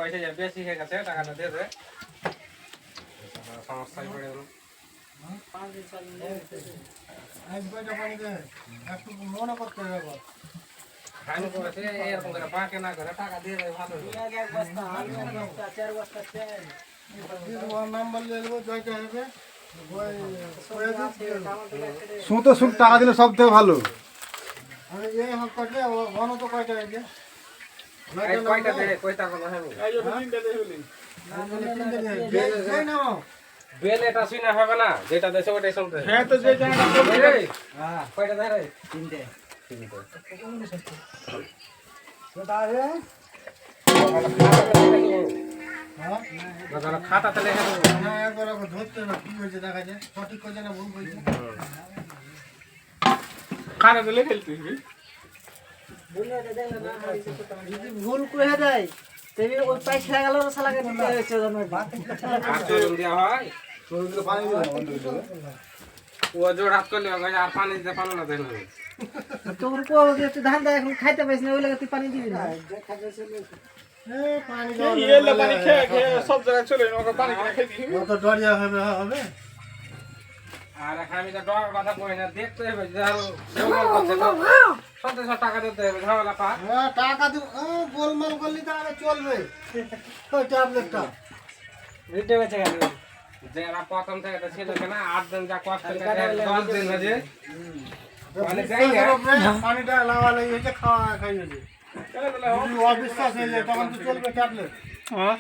কইছে যে বেশি হয়ে গেছে টাকাটা দিয়ে দে সমস্যায় পড়ে গেল আমি কইছি এরকম করে বাঁকে না করে টাকা দিয়ে দে ভালো সুতো সুট টাকা দিলে সব থেকে ভালো। কয়টা দে কয়টা কোন হবে বেল এটা শুনে হবে না যেটা দেশে ওটাই শুনতে হ্যাঁ তো যে জায়গাটা বলবি রে হ্যাঁ কয়টা দে রে তিনটে খাতাতে লেখা দেবো খানা দিলে খেলতে হবে যদি ভুল করে দেয় তেমনি ওই পয়সা গেল শালাকে দিতে হয়েছে আর চলুন দেওয়া হয় পানি দিলে বন্ধ করে দেবে। ও জোর হাত করলে আর পানি দিতে পারো না দেন তোর কো একটু ধান দেয় এখন খাইতে পাইছ না ওই লাগে তুই পানি দিবি না ইয়েলে পানি খেয়ে খেয়ে সব জায়গায় চলে ওকে পানি কিনে খেয়ে দিবি আর আমি তো ডর কথা কই না দেখতে হবে যে আর গোলমাল করছে তো সন্দেশ টাকা দিতে হবে ঝামেলা পা টাকা দিব গোলমাল করলে তাহলে চলবে ওই ট্যাবলেটটা রিটে বেঁচে গেল যে এরা প্রথম থেকে তো ছিল না 8 দিন যা কষ্ট করে 10 দিন হয়েছে মানে যাই না পানিটা লাগালে হয়েছে খাওয়া খাইয়েছে যদি অবিশ্বাস হয়ে যায় তখন তো চলবে ট্যাবলেট। হ্যাঁ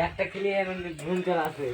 একটা ক্লিয়ার ঘুম চলে আসবে